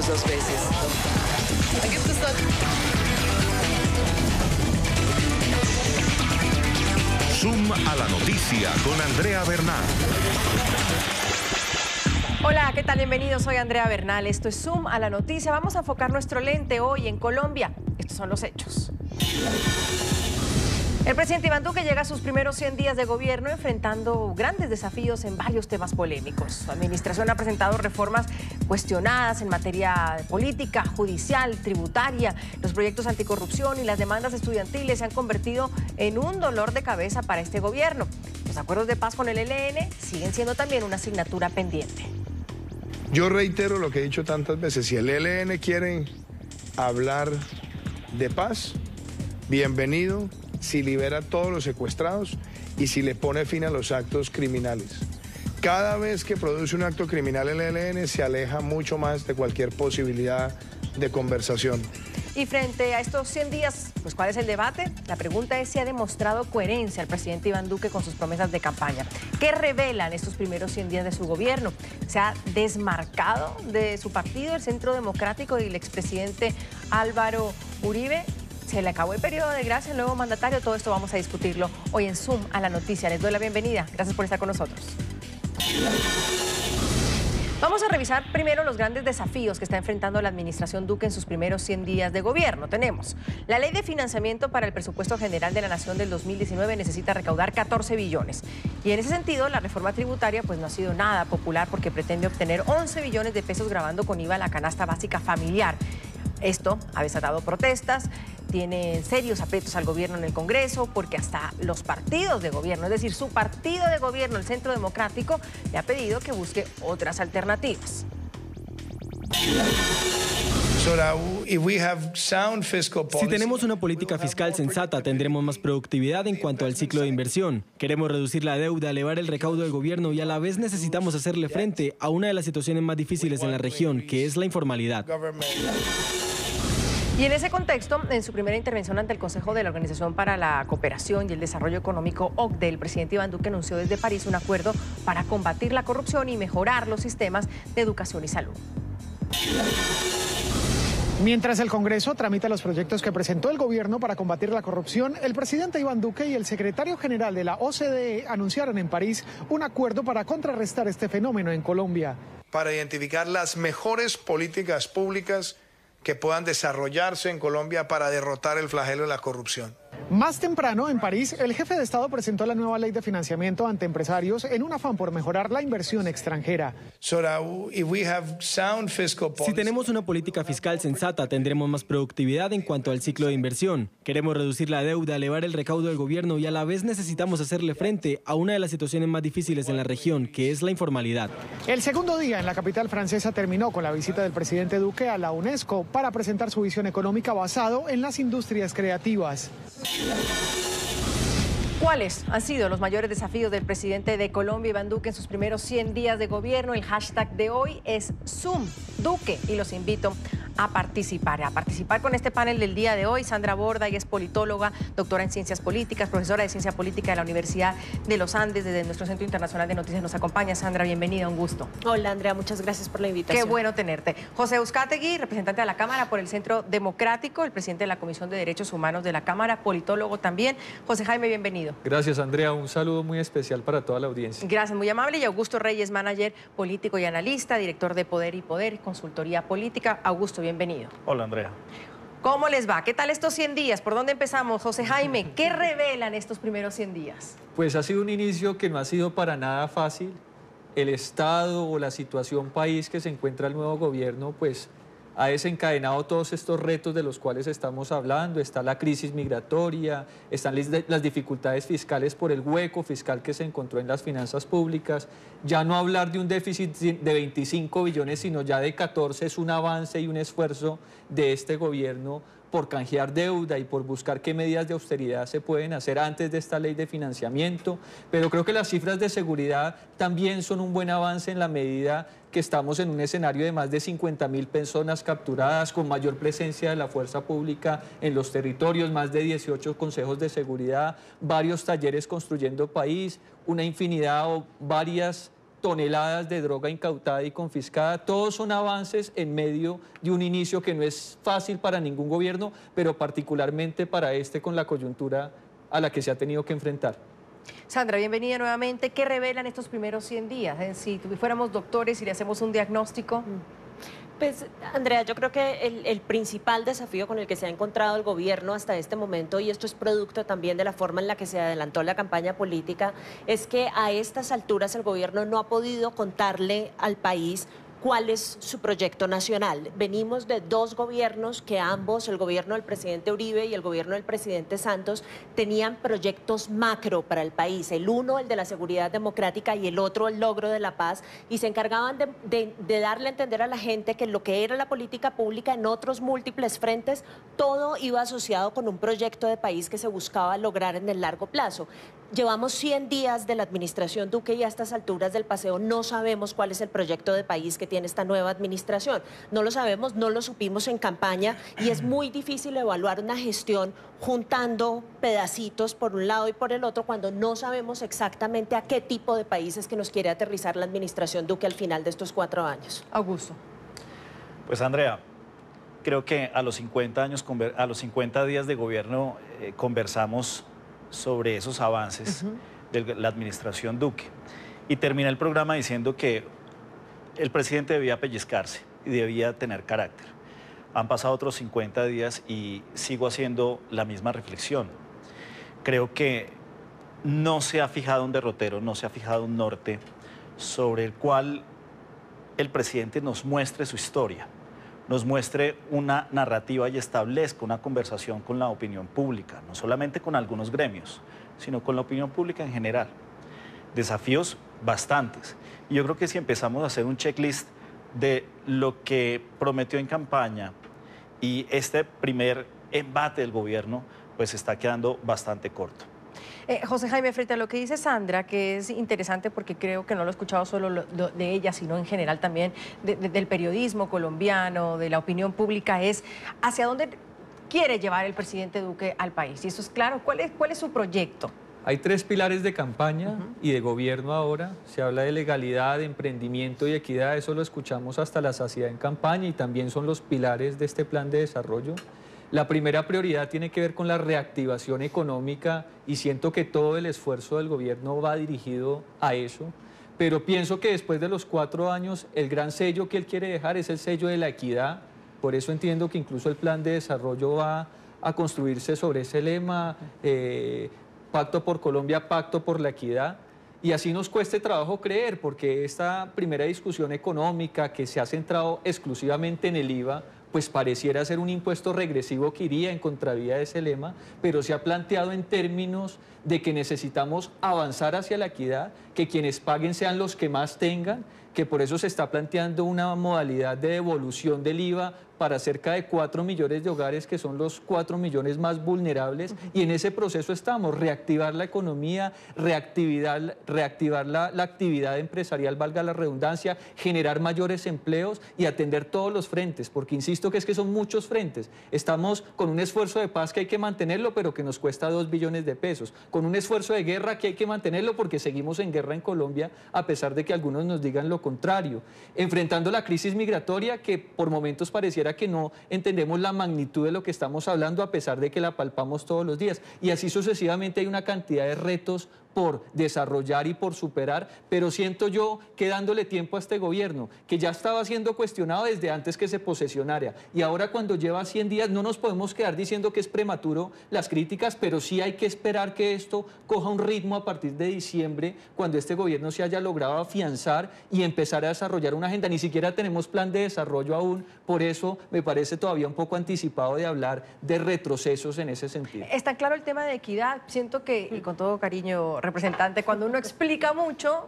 2 veces. Da gibt es dann Zoom a la noticia con Andrea Bernal. Hola, ¿qué tal? Bienvenidos, soy Andrea Bernal. Esto es Zoom a la noticia. Vamos a enfocar nuestro lente hoy en Colombia. Estos son los hechos. El presidente Iván Duque llega a sus primeros 100 días de gobierno enfrentando grandes desafíos en varios temas polémicos. Su administración ha presentado reformas cuestionadas en materia política, judicial, tributaria. Los proyectos anticorrupción y las demandas estudiantiles se han convertido en un dolor de cabeza para este gobierno. Los acuerdos de paz con el ELN siguen siendo también una asignatura pendiente. Yo reitero lo que he dicho tantas veces, si el ELN quiere hablar de paz, bienvenido, si libera a todos los secuestrados y si le pone fin a los actos criminales. Cada vez que produce un acto criminal el ELN se aleja mucho más de cualquier posibilidad de conversación. Y frente a estos 100 días, pues ¿cuál es el debate? La pregunta es si ha demostrado coherencia el presidente Iván Duque con sus promesas de campaña. ¿Qué revelan estos primeros 100 días de su gobierno? ¿Se ha desmarcado de su partido, el Centro Democrático, y el expresidente Álvaro Uribe? ¿Se le acabó el periodo de gracia al nuevo mandatario? Todo esto vamos a discutirlo hoy en Zoom a la noticia. Les doy la bienvenida. Gracias por estar con nosotros. Vamos a revisar primero los grandes desafíos que está enfrentando la administración Duque en sus primeros 100 días de gobierno. Tenemos la ley de financiamiento para el presupuesto general de la Nación del 2019 necesita recaudar 14 billones. Y en ese sentido, la reforma tributaria pues no ha sido nada popular porque pretende obtener 11 billones de pesos gravando con IVA la canasta básica familiar. Esto ha desatado protestas, tiene serios aprietos al gobierno en el Congreso porque hasta los partidos de gobierno, es decir, su partido de gobierno, el Centro Democrático, le ha pedido que busque otras alternativas. Si tenemos una política fiscal sensata, tendremos más productividad en cuanto al ciclo de inversión. Queremos reducir la deuda, elevar el recaudo del gobierno y a la vez necesitamos hacerle frente a una de las situaciones más difíciles en la región, que es la informalidad. Y en ese contexto, en su primera intervención ante el Consejo de la Organización para la Cooperación y el Desarrollo Económico, OCDE, el presidente Iván Duque anunció desde París un acuerdo para combatir la corrupción y mejorar los sistemas de educación y salud. Mientras el Congreso tramita los proyectos que presentó el gobierno para combatir la corrupción, el presidente Iván Duque y el secretario general de la OCDE anunciaron en París un acuerdo para contrarrestar este fenómeno en Colombia. Para identificar las mejores políticas públicas que puedan desarrollarse en Colombia para derrotar el flagelo de la corrupción. Más temprano, en París, el jefe de Estado presentó la nueva ley de financiamiento ante empresarios en un afán por mejorar la inversión extranjera. Si tenemos una política fiscal sensata, tendremos más productividad en cuanto al ciclo de inversión. Queremos reducir la deuda, elevar el recaudo del gobierno y a la vez necesitamos hacerle frente a una de las situaciones más difíciles en la región, que es la informalidad. El segundo día en la capital francesa terminó con la visita del presidente Duque a la UNESCO para presentar su visión económica basado en las industrias creativas. ¿Cuáles han sido los mayores desafíos del presidente de Colombia, Iván Duque, en sus primeros 100 días de gobierno? El hashtag de hoy es Zoom Duque y los invito a participar con este panel del día de hoy. Sandra Borda, ella es politóloga, doctora en Ciencias Políticas, profesora de Ciencia Política de la Universidad de los Andes, desde nuestro Centro Internacional de Noticias nos acompaña. Sandra, bienvenida, un gusto. Hola, Andrea, muchas gracias por la invitación. Qué bueno tenerte. José Euzkategui, representante de la Cámara por el Centro Democrático, el presidente de la Comisión de Derechos Humanos de la Cámara, politólogo también. José Jaime, bienvenido. Gracias, Andrea. Un saludo muy especial para toda la audiencia. Gracias, muy amable. Y Augusto Reyes, manager político y analista, director de Poder y Poder, consultoría política. Augusto, bienvenido. Hola, Andrea. ¿Cómo les va? ¿Qué tal estos 100 días? ¿Por dónde empezamos? José Jaime, ¿qué revelan estos primeros 100 días? Pues ha sido un inicio que no ha sido para nada fácil. El estado o la situación país que se encuentra el nuevo gobierno, pues ha desencadenado todos estos retos de los cuales estamos hablando. Está la crisis migratoria, están las dificultades fiscales por el hueco fiscal que se encontró en las finanzas públicas. Ya no hablar de un déficit de 25 billones, sino ya de 14 es un avance y un esfuerzo de este gobierno por canjear deuda y por buscar qué medidas de austeridad se pueden hacer antes de esta ley de financiamiento. Pero creo que las cifras de seguridad también son un buen avance en la medida que estamos en un escenario de más de 50.000 personas capturadas, con mayor presencia de la fuerza pública en los territorios, más de 18 consejos de seguridad, varios talleres construyendo país, una infinidad o varias toneladas de droga incautada y confiscada. Todos son avances en medio de un inicio que no es fácil para ningún gobierno, pero particularmente para este con la coyuntura a la que se ha tenido que enfrentar. Sandra, bienvenida nuevamente. ¿Qué revelan estos primeros 100 días? Si fuéramos doctores y le hacemos un diagnóstico. Pues, Andrea, yo creo que el principal desafío con el que se ha encontrado el gobierno hasta este momento, y esto es producto también de la forma en la que se adelantó la campaña política, es que a estas alturas el gobierno no ha podido contarle al país cuál es su proyecto nacional. Venimos de dos gobiernos que ambos, el gobierno del presidente Uribe y el gobierno del presidente Santos, tenían proyectos macro para el país. El uno, el de la seguridad democrática, y el otro, el logro de la paz, y se encargaban de darle a entender a la gente que lo que era la política pública en otros múltiples frentes, todo iba asociado con un proyecto de país que se buscaba lograr en el largo plazo. Llevamos 100 días de la administración Duque y a estas alturas del paseo no sabemos cuál es el proyecto de país que tiene esta nueva administración. No lo sabemos, no lo supimos en campaña y es muy difícil evaluar una gestión juntando pedacitos por un lado y por el otro cuando no sabemos exactamente a qué tipo de país es que nos quiere aterrizar la administración Duque al final de estos 4 años. Augusto. Pues Andrea, creo que a los 50 días de gobierno conversamos sobre esos avances de la administración Duque. Y termina el programa diciendo que el presidente debía pellizcarse y debía tener carácter. Han pasado otros 50 días y sigo haciendo la misma reflexión. Creo que no se ha fijado un derrotero, no se ha fijado un norte sobre el cual el presidente nos muestre su historia, nos muestre una narrativa y establezca una conversación con la opinión pública, no solamente con algunos gremios, sino con la opinión pública en general. Desafíos bastantes. Y yo creo que si empezamos a hacer un checklist de lo que prometió en campaña y este primer embate del gobierno, pues está quedando bastante corto. José Jaime, frente a lo que dice Sandra, que es interesante porque creo que no lo he escuchado solo de ella, sino en general también del periodismo colombiano, de la opinión pública, es hacia dónde quiere llevar el presidente Duque al país. Y eso es claro, ¿cuál es su proyecto? Hay 3 pilares de campaña y de gobierno ahora. Se habla de legalidad, de emprendimiento y equidad. Eso lo escuchamos hasta la saciedad en campaña y también son los pilares de este plan de desarrollo. La primera prioridad tiene que ver con la reactivación económica y siento que todo el esfuerzo del gobierno va dirigido a eso. Pero pienso que después de los 4 años, el gran sello que él quiere dejar es el sello de la equidad. Por eso entiendo que incluso el plan de desarrollo va a construirse sobre ese lema, Pacto por Colombia, Pacto por la Equidad. Y así nos cueste trabajo creer, porque esta primera discusión económica que se ha centrado exclusivamente en el IVA, pues pareciera ser un impuesto regresivo que iría en contravía de ese lema, pero se ha planteado en términos de que necesitamos avanzar hacia la equidad, que quienes paguen sean los que más tengan, que por eso se está planteando una modalidad de devolución del IVA para cerca de 4 millones de hogares, que son los 4 millones más vulnerables, y en ese proceso estamos, reactivar la economía, reactivar la actividad empresarial, valga la redundancia, generar mayores empleos y atender todos los frentes, porque insisto que es que son muchos frentes. Estamos con un esfuerzo de paz que hay que mantenerlo, pero que nos cuesta 2 billones de pesos, con un esfuerzo de guerra que hay que mantenerlo porque seguimos en guerra en Colombia, a pesar de que algunos nos digan lo contrario, enfrentando la crisis migratoria que por momentos pareciera que no entendemos la magnitud de lo que estamos hablando, a pesar de que la palpamos todos los días. Y así sucesivamente hay una cantidad de retos por desarrollar y por superar, pero siento yo que dándole tiempo a este gobierno, que ya estaba siendo cuestionado desde antes que se posesionara, y ahora cuando lleva 100 días no nos podemos quedar diciendo que es prematuro las críticas, pero sí hay que esperar que esto coja un ritmo a partir de diciembre, cuando este gobierno se haya logrado afianzar y empezar a desarrollar una agenda. Ni siquiera tenemos plan de desarrollo aún, por eso me parece todavía un poco anticipado de hablar de retrocesos en ese sentido. Está claro el tema de equidad. Siento que, y con todo cariño, representante, cuando uno explica mucho,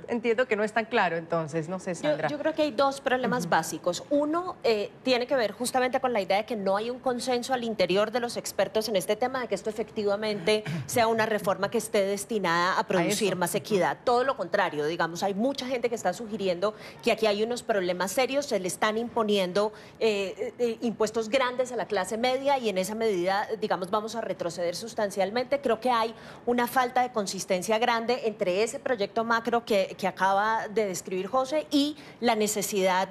entiendo que no es tan claro. Entonces, no sé, Sandra. Yo creo que hay 2 problemas básicos. Uno tiene que ver justamente con la idea de que no hay un consenso al interior de los expertos en este tema, de que esto efectivamente sea una reforma que esté destinada a producir más equidad. Todo lo contrario, digamos, hay mucha gente que está sugiriendo que aquí hay unos problemas serios, se le están imponiendo impuestos grandes a la clase media y en esa medida, digamos, vamos a retroceder sustancialmente. Creo que hay una falta de conciencia inconsistencia grande entre ese proyecto macro que acaba de describir José y la necesidad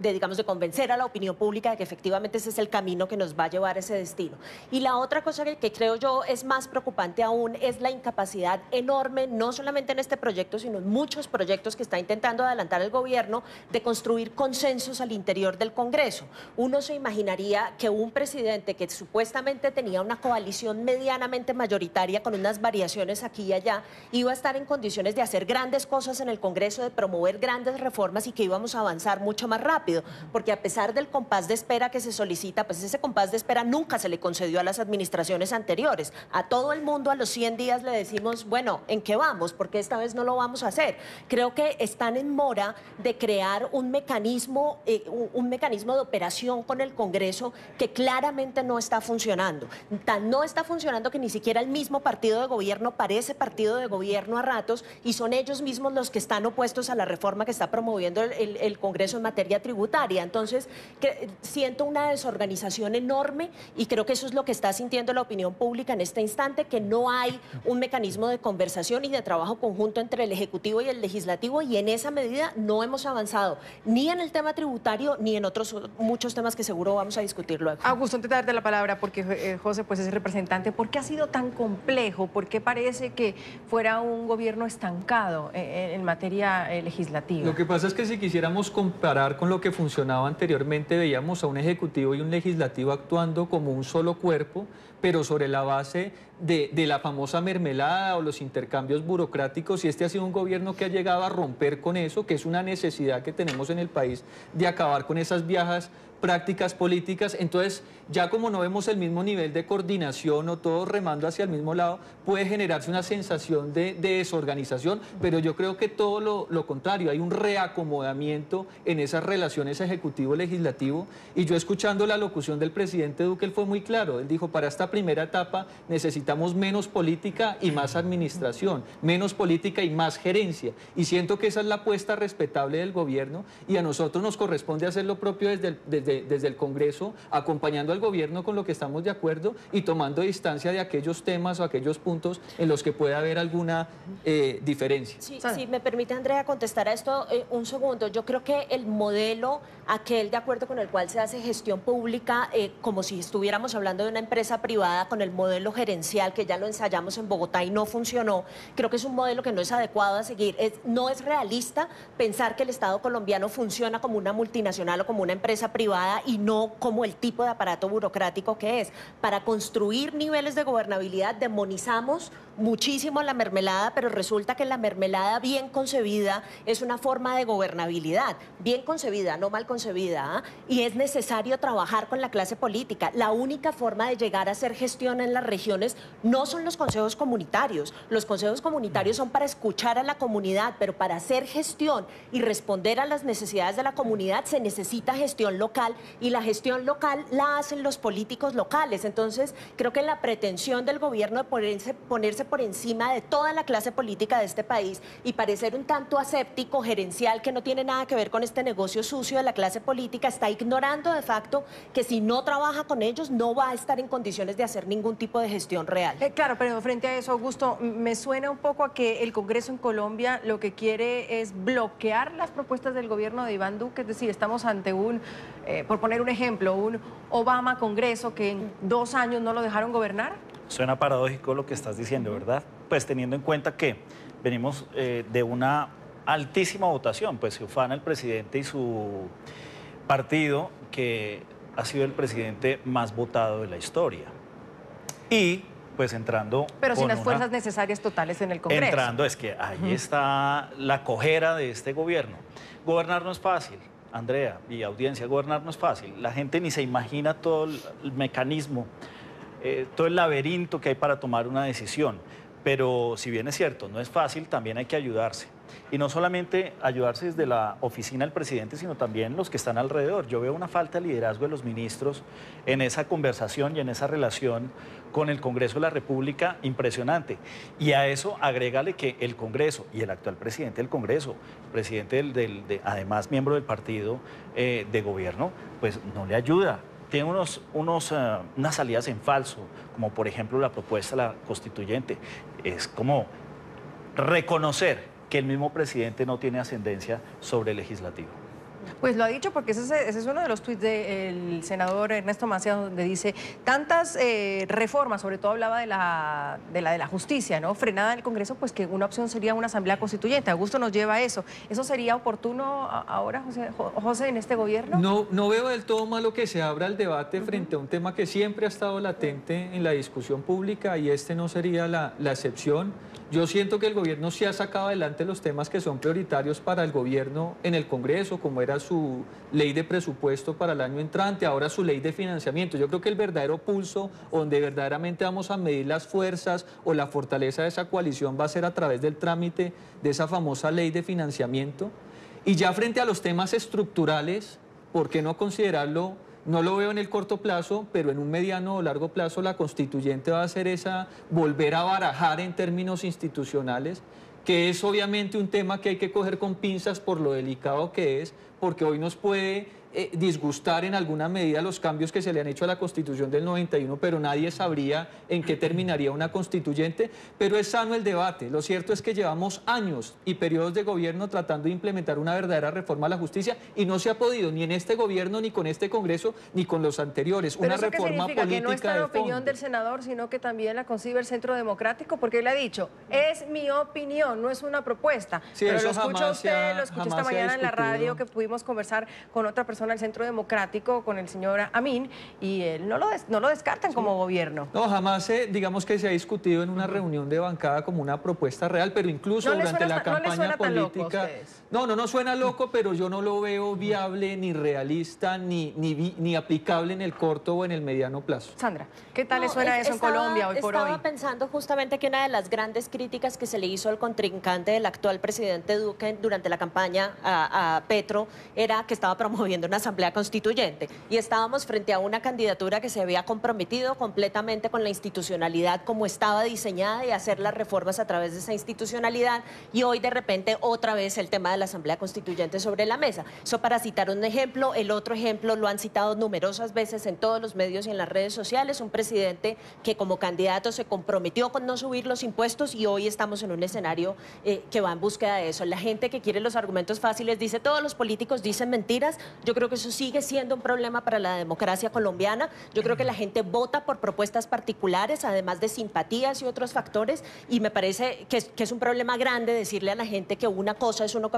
digamos, de convencer a la opinión pública de que efectivamente ese es el camino que nos va a llevar a ese destino. Y la otra cosa que creo yo es más preocupante aún es la incapacidad enorme, no solamente en este proyecto, sino en muchos proyectos que está intentando adelantar el gobierno, de construir consensos al interior del Congreso. Uno se imaginaría que un presidente que supuestamente tenía una coalición medianamente mayoritaria con unas variaciones aquí y allá, iba a estar en condiciones de hacer grandes cosas en el Congreso, de promover grandes reformas y que íbamos a avanzar mucho más rápido, porque a pesar del compás de espera que se solicita, pues ese compás de espera nunca se le concedió a las administraciones anteriores. A todo el mundo a los 100 días le decimos, bueno, ¿en qué vamos? Porque esta vez no lo vamos a hacer. Creo que están en mora de crear un mecanismo de operación con el Congreso que claramente no está funcionando. No está funcionando que ni siquiera el mismo partido de gobierno parece partido de gobierno a ratos y son ellos mismos los que están opuestos a la reforma que está promoviendo el Congreso en materia tributaria. Entonces, siento una desorganización enorme y creo que eso es lo que está sintiendo la opinión pública en este instante, que no hay un mecanismo de conversación y de trabajo conjunto entre el Ejecutivo y el Legislativo, y en esa medida no hemos avanzado ni en el tema tributario ni en otros muchos temas que seguro vamos a discutir luego. Augusto, antes de darte la palabra, porque José pues, es el representante, ¿por qué ha sido tan complejo? ¿Por qué parece que fuera un gobierno estancado en materia legislativa? Lo que pasa es que si quisiéramos comparar con lo que funcionaba anteriormente, veíamos a un Ejecutivo y un Legislativo actuando como un solo cuerpo, pero sobre la base de la famosa mermelada o los intercambios burocráticos, y este ha sido un gobierno que ha llegado a romper con eso, que es una necesidad que tenemos en el país de acabar con esas viejas prácticas políticas. Entonces, ya como no vemos el mismo nivel de coordinación o todos remando hacia el mismo lado, puede generarse una sensación de desorganización, pero yo creo que todo lo contrario, hay un reacomodamiento en esas relaciones ejecutivo-legislativo, y yo escuchando la locución del presidente Duque, él fue muy claro, él dijo, para esta primera etapa necesitamos menos política y más administración, menos política y más gerencia, y siento que esa es la apuesta respetable del gobierno, y a nosotros nos corresponde hacer lo propio desde el Congreso, acompañando al gobierno con lo que estamos de acuerdo y tomando distancia de aquellos temas o aquellos puntos en los que puede haber alguna diferencia. Sí, sí, me permite, Andrea, contestar a esto un segundo. Yo creo que el modelo aquel de acuerdo con el cual se hace gestión pública, como si estuviéramos hablando de una empresa privada, con el modelo gerencial que ya lo ensayamos en Bogotá y no funcionó, creo que es un modelo que no es adecuado a seguir. No es realista pensar que el Estado colombiano funciona como una multinacional o como una empresa privada y no como el tipo de aparato burocrático que es. Para construir niveles de gobernabilidad demonizamos muchísimo la mermelada, pero resulta que la mermelada bien concebida es una forma de gobernabilidad, bien concebida, no mal concebida, ¿eh? Y es necesario trabajar con la clase política. La única forma de llegar a hacer gestión en las regiones no son los consejos comunitarios. Los consejos comunitarios son para escuchar a la comunidad, pero para hacer gestión y responder a las necesidades de la comunidad se necesita gestión local, y la gestión local la hacen los políticos locales. Entonces, creo que la pretensión del gobierno de ponerse por encima de toda la clase política de este país y parecer un tanto aséptico, gerencial, que no tiene nada que ver con este negocio sucio de la clase política, está ignorando de facto que si no trabaja con ellos no va a estar en condiciones de hacer ningún tipo de gestión real. Claro, pero frente a eso, Augusto, me suena un poco a que el Congreso en Colombia lo que quiere es bloquear las propuestas del gobierno de Iván Duque, es decir, estamos ante un, por poner un ejemplo, un Obama Congreso que en 2 años no lo dejaron gobernar. Suena paradójico lo que estás diciendo, ¿verdad? Pues teniendo en cuenta que venimos de una altísima votación, pues se ufana el presidente y su partido, que ha sido el presidente más votado de la historia. Y pues entrando... Pero sin las fuerzas necesarias totales en el Congreso. Entrando, es que ahí está la cojera de este gobierno. Gobernar no es fácil, Andrea y audiencia, gobernar no es fácil. La gente ni se imagina todo el mecanismo, todo el laberinto que hay para tomar una decisión. Pero si bien es cierto, no es fácil, también hay que ayudarse. Y no solamente ayudarse desde la oficina del presidente, sino también los que están alrededor. Yo veo una falta de liderazgo de los ministros en esa conversación y en esa relación con el Congreso de la República impresionante. Y a eso agrégale que el Congreso y el actual presidente del Congreso, presidente además miembro del partido de gobierno, pues no le ayuda. Tiene unas salidas en falso, como por ejemplo la propuesta de la constituyente. es como reconocer que el mismo presidente no tiene ascendencia sobre el legislativo. Pues lo ha dicho porque ese es uno de los tuits del senador Ernesto Macías, donde dice tantas reformas, sobre todo hablaba de la justicia, ¿no? Frenada en el Congreso, pues que una opción sería una asamblea constituyente. Augusto nos lleva a eso. ¿Eso sería oportuno ahora, José, en este gobierno? No veo del todo malo que se abra el debate frente a un tema que siempre ha estado latente en la discusión pública, y este no sería la excepción. Yo siento que el gobierno sí ha sacado adelante los temas que son prioritarios para el gobierno en el Congreso, como era su ley de presupuesto para el año entrante, ahora su ley de financiamiento. Yo creo que el verdadero pulso, donde verdaderamente vamos a medir las fuerzas o la fortaleza de esa coalición, va a ser a través del trámite de esa famosa ley de financiamiento. Y ya frente a los temas estructurales, ¿por qué no considerarlo? No lo veo en el corto plazo, pero en un mediano o largo plazo la constituyente va a hacer volver a barajar en términos institucionales, que es obviamente un tema que hay que coger con pinzas por lo delicado que es, porque hoy nos puede disgustar en alguna medida los cambios que se le han hecho a la Constitución del 91, pero nadie sabría en qué terminaría una constituyente, pero es sano el debate. Lo cierto es que llevamos años y periodos de gobierno tratando de implementar una verdadera reforma a la justicia y no se ha podido ni en este gobierno, ni con este Congreso, ni con los anteriores. ¿Pero una eso reforma qué significa? política ¿Que no está de la opinión fondo del senador, sino que también la concibe el Centro Democrático? Porque él ha dicho, es mi opinión, no es una propuesta. Sí, pero eso lo escucha jamás usted, lo escuché esta jamás se ha mañana en la discutido. radio, que pudimos conversar con otra persona del Centro Democrático, con el señor Amin, y él no lo descartan como gobierno. No, jamás digamos que se ha discutido en una reunión de bancada como una propuesta real, pero incluso durante la campaña política. No suena loco, pero yo no lo veo viable, ni realista, ni aplicable en el corto o en el mediano plazo. Sandra, ¿qué tal le suena eso en Colombia hoy por hoy? Estaba pensando justamente que una de las grandes críticas que se le hizo al contrincante del actual presidente Duque durante la campaña a Petro era que estaba promoviendo una asamblea constituyente. Y estábamos frente a una candidatura que se había comprometido completamente con la institucionalidad como estaba diseñada y hacer las reformas a través de esa institucionalidad, y hoy de repente otra vez el tema de la asamblea constituyente sobre la mesa. Eso para citar un ejemplo. El otro ejemplo lo han citado numerosas veces en todos los medios y en las redes sociales, un presidente que como candidato se comprometió con no subir los impuestos, y hoy estamos en un escenario que va en búsqueda de eso. La gente que quiere los argumentos fáciles dice, todos los políticos dicen mentiras. Yo creo que eso sigue siendo un problema para la democracia colombiana. Yo creo que la gente vota por propuestas particulares, además de simpatías y otros factores, y me parece que es un problema grande decirle a la gente que una cosa es uno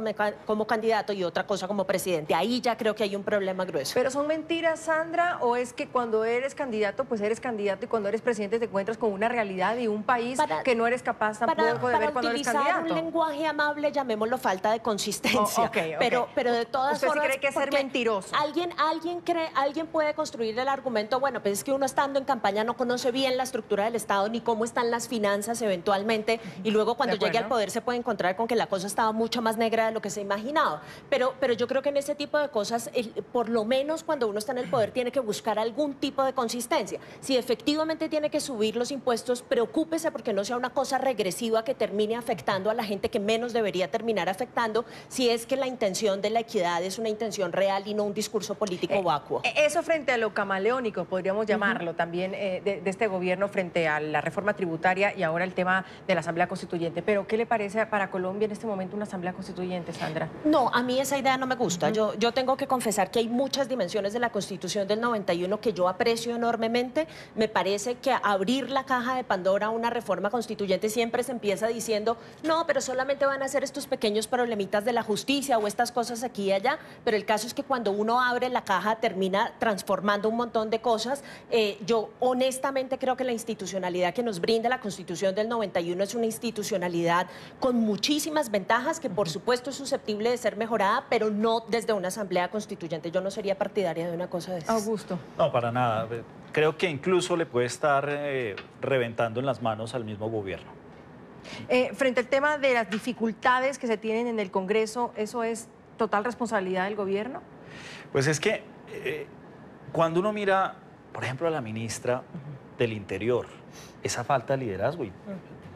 como candidato y otra cosa como presidente. Ahí ya creo que hay un problema grueso. ¿Pero son mentiras, Sandra, o es que cuando eres candidato, pues eres candidato, y cuando eres presidente te encuentras con una realidad y un país que no eres capaz tampoco de ver cuando eres candidato? Para utilizar un lenguaje amable, llamémoslo falta de consistencia. Okay. Pero de todas ¿Usted formas, sí cree que es ser mentiroso? Alguien puede construir el argumento, bueno, pues es que uno estando en campaña no conoce bien la estructura del Estado ni cómo están las finanzas eventualmente, y luego cuando llegue al poder se puede encontrar con que la cosa estaba mucho más negra de lo que se imaginaba. Pero yo creo que en ese tipo de cosas, por lo menos cuando uno está en el poder, tiene que buscar algún tipo de consistencia. Si efectivamente tiene que subir los impuestos, preocúpese porque no sea una cosa regresiva que termine afectando a la gente que menos debería terminar afectando, si es que la intención de la equidad es una intención real y no un discurso político vacuo. Eso frente a lo camaleónico, podríamos llamarlo también, de este gobierno frente a la reforma tributaria y ahora el tema de la Asamblea Constituyente. Pero, ¿qué le parece para Colombia en este momento una Asamblea Constituyente, Sandra? No, a mí esa idea no me gusta. Yo tengo que confesar que hay muchas dimensiones de la Constitución del 91 que yo aprecio enormemente. Me parece que abrir la caja de Pandora a una reforma constituyente siempre se empieza diciendo, no, pero solamente van a ser estos pequeños problemitas de la justicia o estas cosas aquí y allá, pero el caso es que cuando uno abre la caja termina transformando un montón de cosas. Yo honestamente creo que la institucionalidad que nos brinda la Constitución del 91 es una institucionalidad con muchísimas ventajas que por supuesto es susceptible de ser mejorada, pero no desde una asamblea constituyente. Yo no sería partidaria de una cosa de esas. Augusto. No, para nada. Creo que incluso le puede estar reventando en las manos al mismo gobierno. Frente al tema de las dificultades que se tienen en el Congreso, ¿eso es total responsabilidad del gobierno? Pues es que cuando uno mira, por ejemplo, a la ministra del Interior, esa falta de liderazgo, y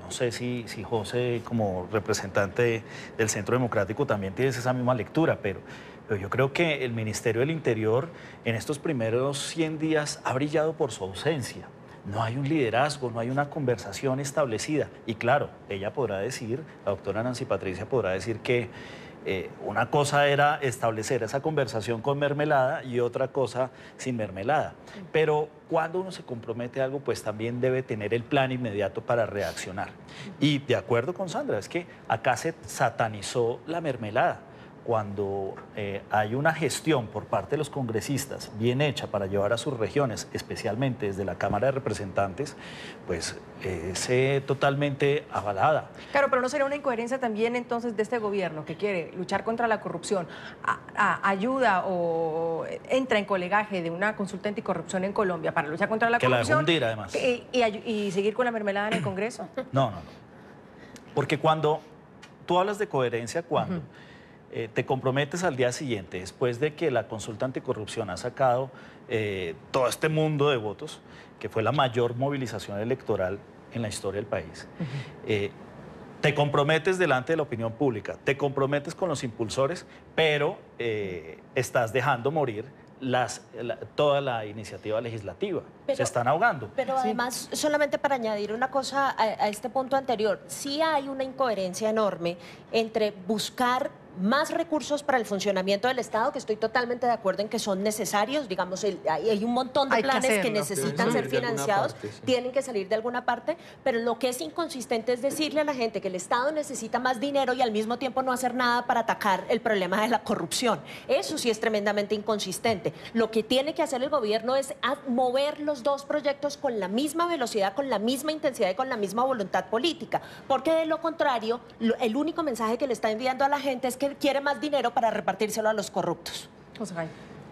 no sé si José, como representante del Centro Democrático, también tienes esa misma lectura, pero yo creo que el Ministerio del Interior en estos primeros 100 días ha brillado por su ausencia. no hay un liderazgo, no hay una conversación establecida. Y claro, ella podrá decir, la doctora Nancy Patricia podrá decir que una cosa era establecer esa conversación con mermelada y otra cosa sin mermelada. Pero cuando uno se compromete a algo, pues también debe tener el plan inmediato para reaccionar. Y de acuerdo con Sandra, es que acá se satanizó la mermelada. Cuando hay una gestión por parte de los congresistas bien hecha para llevar a sus regiones, especialmente desde la Cámara de Representantes, pues es totalmente avalada. Claro, pero ¿no sería una incoherencia también entonces de este gobierno que quiere luchar contra la corrupción, ayuda o entra en colegaje de una consulta anticorrupción en Colombia para luchar contra la corrupción? Que la dejó hundir, además. Y seguir con la mermelada en el Congreso? No. Porque cuando tú hablas de coherencia, cuando te comprometes al día siguiente, después de que la consulta anticorrupción ha sacado todo este mundo de votos, que fue la mayor movilización electoral en la historia del país, te comprometes delante de la opinión pública, te comprometes con los impulsores, pero estás dejando morir toda la iniciativa legislativa. Se están ahogando. Pero además, solamente para añadir una cosa a este punto anterior, sí hay una incoherencia enorme entre buscar más recursos para el funcionamiento del Estado, que estoy totalmente de acuerdo en que son necesarios, digamos, hay un montón de planes que necesitan ser financiados, tienen que salir de alguna parte, pero lo que es inconsistente es decirle a la gente que el Estado necesita más dinero y al mismo tiempo no hacer nada para atacar el problema de la corrupción. Eso sí es tremendamente inconsistente. Lo que tiene que hacer el gobierno es mover los dos proyectos con la misma velocidad, con la misma intensidad y con la misma voluntad política, porque de lo contrario, el único mensaje que le está enviando a la gente es que quiere más dinero para repartírselo a los corruptos.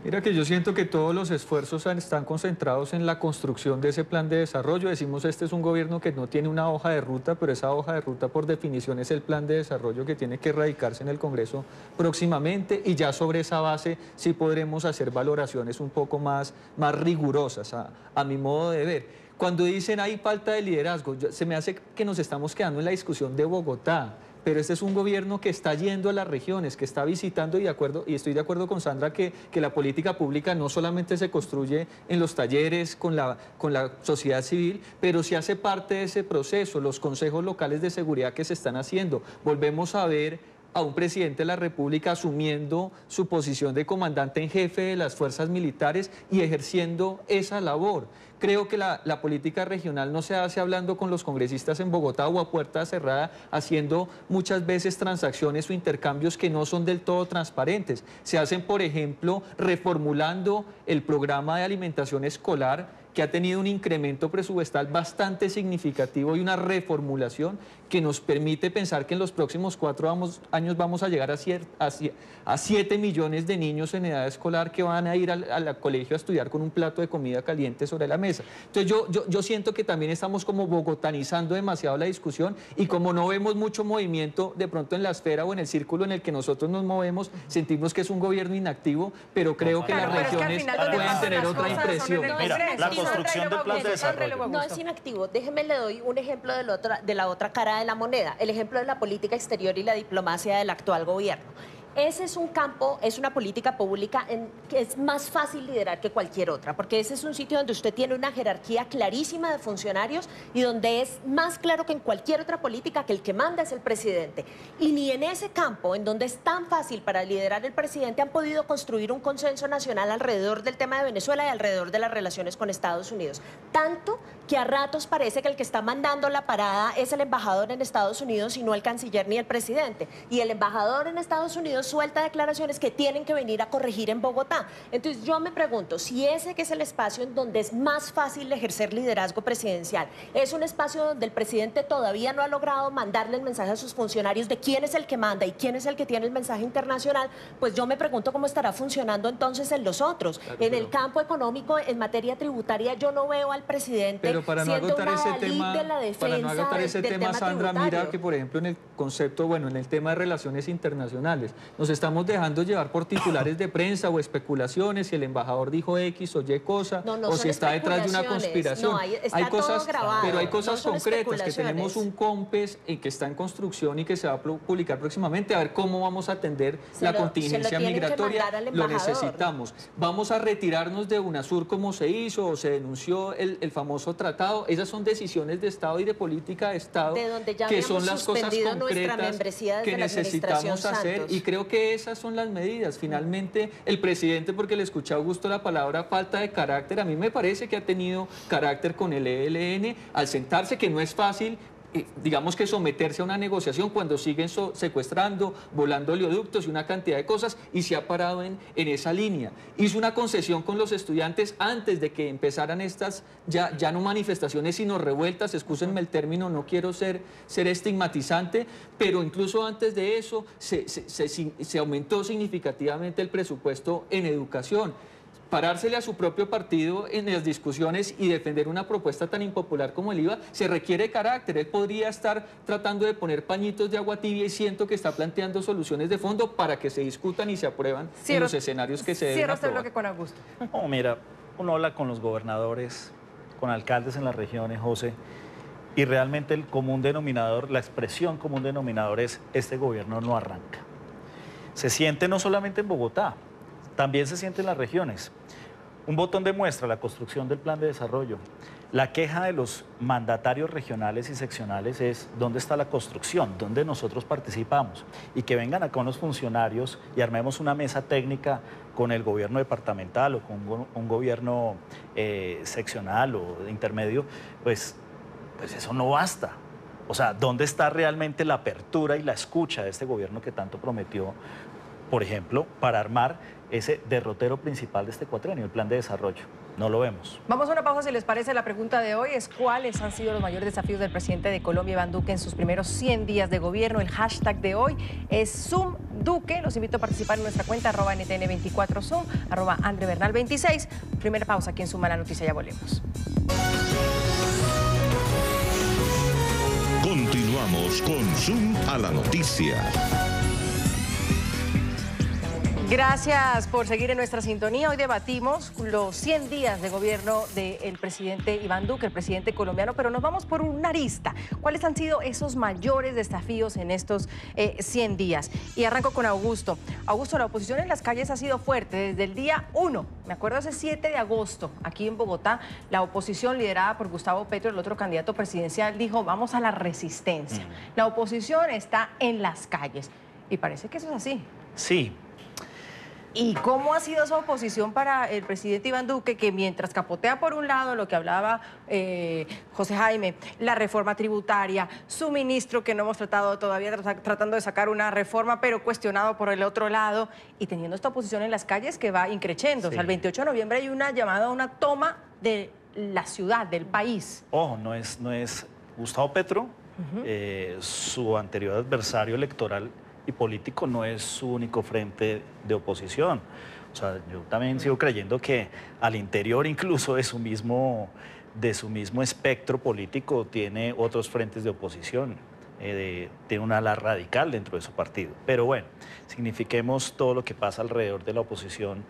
Mira que yo siento que todos los esfuerzos están concentrados en la construcción de ese plan de desarrollo. Decimos, este es un gobierno que no tiene una hoja de ruta, pero esa hoja de ruta por definición es el plan de desarrollo que tiene que radicarse en el Congreso próximamente, y ya sobre esa base sí podremos hacer valoraciones un poco más rigurosas a mi modo de ver. Cuando dicen hay falta de liderazgo, se me hace que nos estamos quedando en la discusión de Bogotá. Pero este es un gobierno que está yendo a las regiones, que está visitando, y estoy de acuerdo con Sandra que la política pública no solamente se construye en los talleres con la sociedad civil, pero sí hace parte de ese proceso, los consejos locales de seguridad que se están haciendo. Volvemos a ver a un presidente de la República asumiendo su posición de comandante en jefe de las fuerzas militares y ejerciendo esa labor. Creo que la política regional no se hace hablando con los congresistas en Bogotá o a puerta cerrada, haciendo muchas veces transacciones o intercambios que no son del todo transparentes. Se hacen, por ejemplo, reformulando el programa de alimentación escolar, que ha tenido un incremento presupuestal bastante significativo y una reformulación que nos permite pensar que en los próximos 4 años vamos a llegar a 7 millones de niños en edad escolar que van a ir al colegio a estudiar con un plato de comida caliente sobre la mesa. Entonces yo siento que también estamos como bogotanizando demasiado la discusión, y como no vemos mucho movimiento de pronto en la esfera o en el círculo en el que nosotros nos movemos, sentimos que es un gobierno inactivo, pero creo que las regiones pueden tener otra impresión. Mira, la construcción del plan de desarrollo. No es inactivo. Déjeme le doy un ejemplo de la otra cara de la moneda, el ejemplo de la política exterior y la diplomacia del actual gobierno. Ese es un campo, es una política pública que es más fácil liderar que cualquier otra, porque ese es un sitio donde usted tiene una jerarquía clarísima de funcionarios y donde es más claro que en cualquier otra política que el que manda es el presidente. Y ni en ese campo, en donde es tan fácil para liderar el presidente, han podido construir un consenso nacional alrededor del tema de Venezuela y alrededor de las relaciones con Estados Unidos. Tanto que a ratos parece que el que está mandando la parada es el embajador en Estados Unidos y no el canciller ni el presidente. Y el embajador en Estados Unidos suelta declaraciones que tienen que venir a corregir en Bogotá. Entonces yo me pregunto, si ese que es el espacio en donde es más fácil ejercer liderazgo presidencial, es un espacio donde el presidente todavía no ha logrado mandarle el mensaje a sus funcionarios de quién es el que manda y quién es el que tiene el mensaje internacional, pues yo me pregunto cómo estará funcionando entonces en los otros. Claro, en el campo económico, en materia tributaria, yo no veo al presidente siendo una adalid de la defensa Sandra, mira que por ejemplo en el concepto, en el tema de relaciones internacionales, Nos estamos dejando llevar por titulares de prensa o especulaciones, si el embajador dijo X o Y cosa, o si está detrás de una conspiración. No, hay cosas, grabado, pero hay cosas concretas, que tenemos un COMPES que está en construcción y que se va a publicar próximamente, a ver cómo vamos a atender la contingencia migratoria. Lo necesitamos. Vamos a retirarnos de UNASUR como se hizo o se denunció el famoso tratado. Esas son decisiones de Estado y de política de Estado, que son las cosas concretas que necesitamos hacer, y creo que esas son las medidas. Finalmente, el presidente, porque le escuché a Augusto la palabra falta de carácter, a mí me parece que ha tenido carácter con el ELN al sentarse, que no es fácil, digamos que someterse a una negociación cuando siguen secuestrando, volando oleoductos y una cantidad de cosas, y se ha parado en esa línea. Hizo una concesión con los estudiantes antes de que empezaran estas, ya no manifestaciones, sino revueltas, excúsenme el término, no quiero ser estigmatizante, pero incluso antes de eso se aumentó significativamente el presupuesto en educación. Parársele a su propio partido en las discusiones y defender una propuesta tan impopular como el IVA, se requiere carácter. Él podría estar tratando de poner pañitos de agua tibia, y siento que está planteando soluciones de fondo para que se discutan y se aprueban en los escenarios que se deben aprobar. Cierra este bloque con Augusto. No, mira, uno habla con los gobernadores, con alcaldes en las regiones, José, y realmente el común denominador, la expresión común denominador es: este gobierno no arranca. Se siente no solamente en Bogotá, también se siente en las regiones. Un botón demuestra la construcción del plan de desarrollo. La queja de los mandatarios regionales y seccionales es: ¿dónde está la construcción? ¿Dónde nosotros participamos? Y que vengan acá unos funcionarios y armemos una mesa técnica con el gobierno departamental o con un gobierno seccional o intermedio, pues eso no basta. O sea, ¿dónde está realmente la apertura y la escucha de este gobierno que tanto prometió, por ejemplo, para armar ese derrotero principal de este cuatrienio, el plan de desarrollo? No lo vemos. Vamos a una pausa, si les parece. La pregunta de hoy es: ¿cuáles han sido los mayores desafíos del presidente de Colombia, Iván Duque, en sus primeros 100 días de gobierno? El hashtag de hoy es #ZoomDuque. Los invito a participar en nuestra cuenta @NTN24Zoom, @AndreBernal26. Primera pausa aquí en Suma la Noticia, ya volvemos. Continuamos con Zoom a la Noticia. Gracias por seguir en nuestra sintonía. Hoy debatimos los 100 días de gobierno del presidente Iván Duque, el presidente colombiano, pero nos vamos por una arista. ¿Cuáles han sido esos mayores desafíos en estos 100 días? Y arranco con Augusto. Augusto, la oposición en las calles ha sido fuerte desde el día 1. Me acuerdo ese 7 de agosto, aquí en Bogotá, la oposición liderada por Gustavo Petro, el otro candidato presidencial, dijo: vamos a la resistencia. La oposición está en las calles. Y parece que eso es así. Sí. ¿Y cómo ha sido esa oposición para el presidente Iván Duque, que mientras capotea por un lado lo que hablaba José Jaime, la reforma tributaria, su ministro que no hemos tratado todavía, tratando de sacar una reforma, pero cuestionado por el otro lado, y teniendo esta oposición en las calles que va increciendo? Sí. O sea, el 28 de noviembre hay una llamada a una toma de la ciudad, del país. Ojo, no es Gustavo Petro, su anterior adversario electoral y político, no es su único frente de oposición. O sea, yo también sigo creyendo que al interior incluso de su mismo espectro político tiene otros frentes de oposición. Tiene una ala radical dentro de su partido. Pero bueno, signifiquemos todo lo que pasa alrededor de la oposición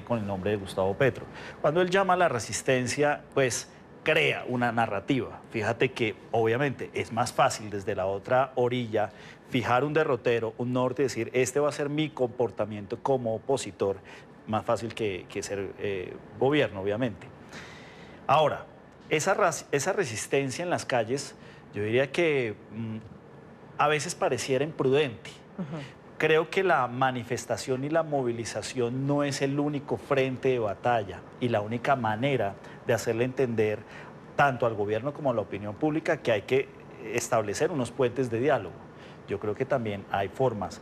con el nombre de Gustavo Petro. Cuando él llama a la resistencia, pues crea una narrativa. Fíjate que obviamente es más fácil desde la otra orilla fijar un derrotero, un norte, y decir: este va a ser mi comportamiento como opositor, más fácil que ser gobierno, obviamente. Ahora, esa resistencia en las calles, yo diría que a veces pareciera imprudente. Creo que la manifestación y la movilización no es el único frente de batalla y la única manera de hacerle entender tanto al gobierno como a la opinión pública que hay que establecer unos puentes de diálogo. Yo creo que también hay formas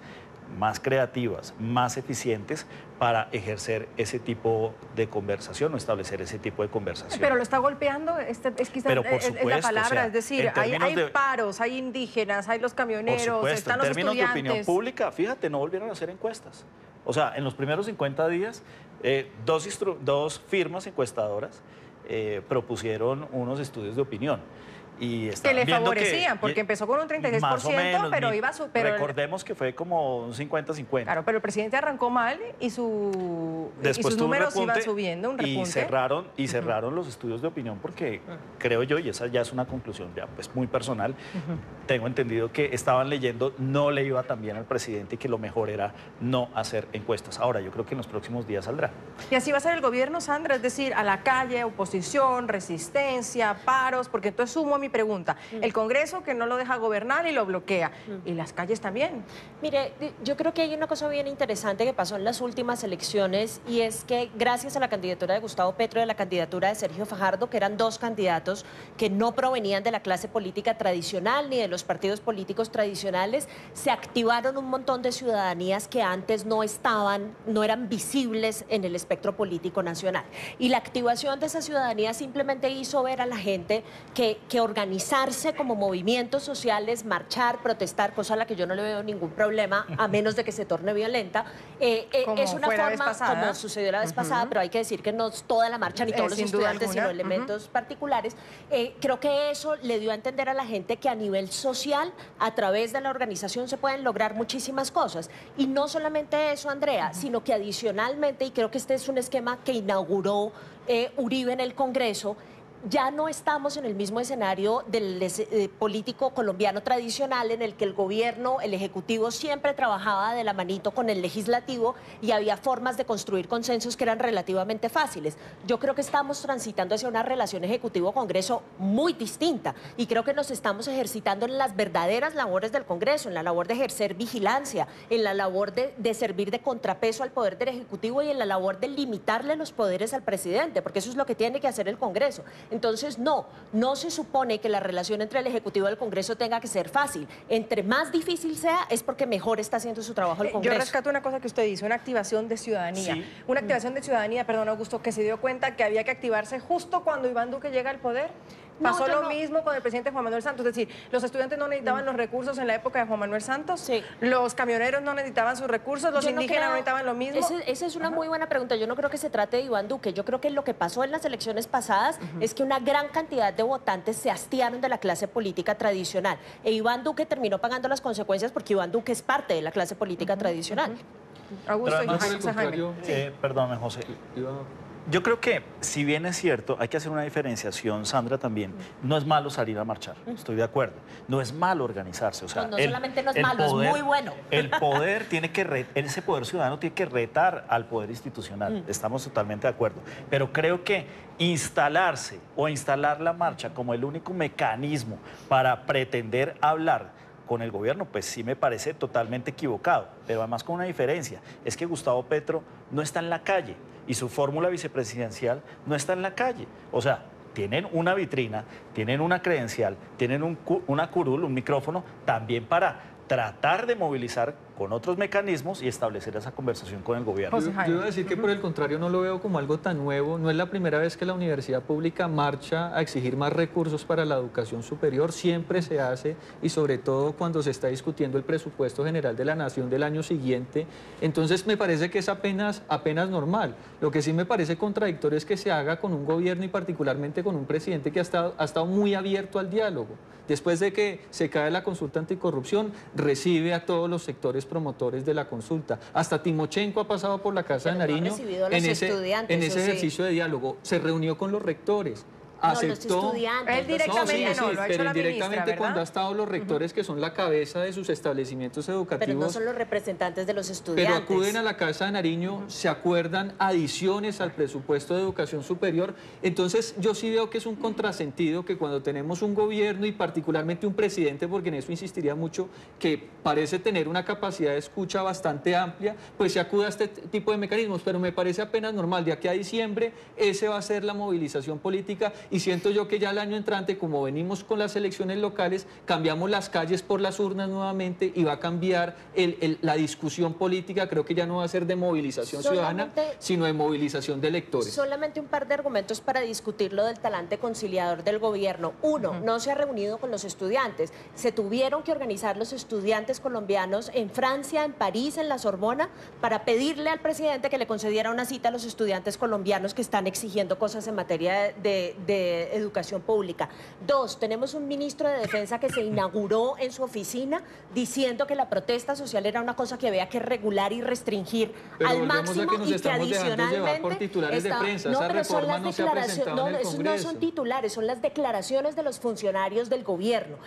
más creativas, más eficientes para ejercer ese tipo de conversación o establecer ese tipo de conversación. Pero lo está golpeando, es la palabra, o sea, es decir, hay paros, hay indígenas, hay los camioneros, están los estudiantes. En términos de opinión pública, fíjate, no volvieron a hacer encuestas. O sea, en los primeros 50 días, dos firmas encuestadoras propusieron unos estudios de opinión. y Que estaban le viendo favorecían, porque empezó con un 36%, más o menos, pero iba a pero recordemos que fue como un 50-50. Claro, pero el presidente arrancó mal y sus Después tuvo un números iban repunte subiendo, un repunte. y cerraron los estudios de opinión porque creo yo, y esa ya es una conclusión ya pues muy personal, tengo entendido que estaban leyendo no le iba tan bien al presidente y que lo mejor era no hacer encuestas. Ahora, yo creo que en los próximos días saldrá. Y así va a ser el gobierno, Sandra, es decir, a la calle, oposición, resistencia, paros, porque entonces sumo a mi pregunta. El Congreso que no lo deja gobernar y lo bloquea. ¿Y las calles también? Mire, yo creo que hay una cosa bien interesante que pasó en las últimas elecciones y es que gracias a la candidatura de Gustavo Petro y a la candidatura de Sergio Fajardo, que eran dos candidatos que no provenían de la clase política tradicional ni de los partidos políticos tradicionales, se activaron un montón de ciudadanías que antes no eran visibles en el espectro político nacional. Y la activación de esa ciudadanía simplemente hizo ver a la gente que organizarse como movimientos sociales, marchar, protestar, cosa a la que yo no le veo ningún problema, a menos de que se torne violenta, es una forma, como sucedió la vez pasada, pero hay que decir que no toda la marcha ni todos los estudiantes, sino elementos particulares. Creo que eso le dio a entender a la gente que a nivel social, a través de la organización, se pueden lograr muchísimas cosas. Y no solamente eso, Andrea, sino que adicionalmente, y creo que este es un esquema que inauguró Uribe en el Congreso, ya no estamos en el mismo escenario del político colombiano tradicional en el que el gobierno, el ejecutivo siempre trabajaba de la manito con el legislativo y había formas de construir consensos que eran relativamente fáciles. Yo creo que estamos transitando hacia una relación ejecutivo-congreso muy distinta y creo que nos estamos ejercitando en las verdaderas labores del Congreso, en la labor de ejercer vigilancia, en la labor de servir de contrapeso al poder del ejecutivo y en la labor de limitarle los poderes al presidente, porque eso es lo que tiene que hacer el Congreso. Entonces, no se supone que la relación entre el Ejecutivo y el Congreso tenga que ser fácil. Entre más difícil sea, es porque mejor está haciendo su trabajo el Congreso. Yo rescato una cosa que usted dice, una activación de ciudadanía. Sí. Una activación de ciudadanía, perdón, Augusto, que se dio cuenta que había que activarse justo cuando Iván Duque llega al poder. Pasó lo mismo con el presidente Juan Manuel Santos, es decir, los estudiantes no necesitaban los recursos en la época de Juan Manuel Santos, los camioneros no necesitaban sus recursos, los indígenas no necesitaban lo mismo. Esa es una muy buena pregunta. Yo no creo que se trate de Iván Duque. Yo creo que lo que pasó en las elecciones pasadas es que una gran cantidad de votantes se hastiaron de la clase política tradicional. E Iván Duque terminó pagando las consecuencias porque Iván Duque es parte de la clase política tradicional. Augusto, perdóname, José. Yo creo que, si bien es cierto, hay que hacer una diferenciación, Sandra, también. No es malo salir a marchar, estoy de acuerdo. No es malo organizarse. O sea, no solamente no es malo, es muy bueno. El poder tiene que, ese poder ciudadano tiene que retar al poder institucional. Estamos totalmente de acuerdo. Pero creo que instalarse o instalar la marcha como el único mecanismo para pretender hablar con el gobierno, pues sí me parece totalmente equivocado. Pero además con una diferencia, es que Gustavo Petro no está en la calle y su fórmula vicepresidencial no está en la calle. O sea, tienen una vitrina, tienen una credencial, tienen una curul, un micrófono, también para tratar de movilizar con otros mecanismos y establecer esa conversación con el gobierno. Yo iba a decir que por el contrario no lo veo como algo tan nuevo. No es la primera vez que la universidad pública marcha a exigir más recursos para la educación superior. Siempre se hace y sobre todo cuando se está discutiendo el presupuesto general de la nación del año siguiente. Entonces me parece que es apenas normal. Lo que sí me parece contradictorio es que se haga con un gobierno y particularmente con un presidente que ha estado muy abierto al diálogo. Después de que se cae la consulta anticorrupción, recibe a todos los sectores promotores de la consulta. Hasta Timochenko ha pasado por la Casa de Nariño en ese ejercicio de diálogo. Se reunió con los rectores. Aceptó, él directamente lo ha hecho la ministra, cuando ha estado los rectores que son la cabeza de sus establecimientos educativos. Pero no son los representantes de los estudiantes. Pero acuden a la Casa de Nariño, se acuerdan adiciones al presupuesto de educación superior. Entonces yo sí veo que es un contrasentido que cuando tenemos un gobierno y particularmente un presidente, porque en eso insistiría mucho, que parece tener una capacidad de escucha bastante amplia, pues se acude a este tipo de mecanismos. Pero me parece apenas normal. De aquí a diciembre, ese va a ser la movilización política. Y siento yo que ya el año entrante, como venimos con las elecciones locales, cambiamos las calles por las urnas nuevamente y va a cambiar la discusión política. Creo que ya no va a ser de movilización ciudadana, sino de movilización de electores. Solamente un par de argumentos para discutir lo del talante conciliador del gobierno. Uno, no se ha reunido con los estudiantes. Se tuvieron que organizar los estudiantes colombianos en Francia, en París, en la Sorbona, para pedirle al presidente que le concediera una cita a los estudiantes colombianos que están exigiendo cosas en materia de de Educación Pública. 2, tenemos un ministro de Defensa que se inauguró en su oficina diciendo que la protesta social era una cosa que había que regular y restringir al máximo y que adicionalmente por titulares de prensa. No, Esa pero son reforma las no se ha presentado en el esos no Congreso. son titulares, son las declaraciones de los funcionarios del gobierno.